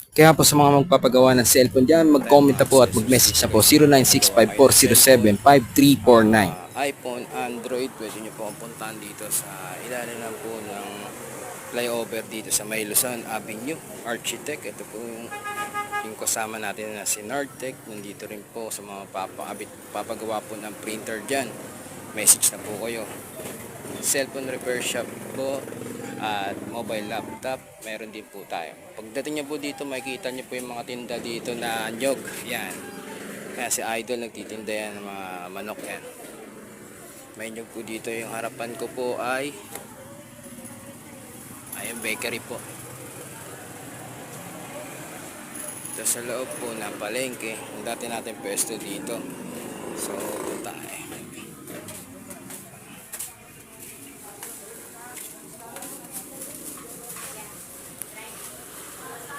Kaya po sa mga magpapagawa ng cellphone dyan, mag-comment na po at mag-message na po 0965-407-5349. iPhone, Android, pwede nyo po puntahan dito sa ilalim lang po ng flyover dito sa May Luzon Avenue, Architect. Ito po yung kasama natin na si Nardtech. Nandito rin po sa mga papagawa po ng printer dyan. Message na po kayo. Cellphone repair shop po at mobile laptop, meron din po tayo. Pagdating nyo po dito, makikita nyo po yung mga tinda dito na nyog. Yan. Kaya si Idol nagtitinda yan ng mga manok yan. May nyog po dito. Yung harapan ko po ay bakery po. Ito sa loob po ng palengke. Yung dati natin pwesto dito. So, tayo.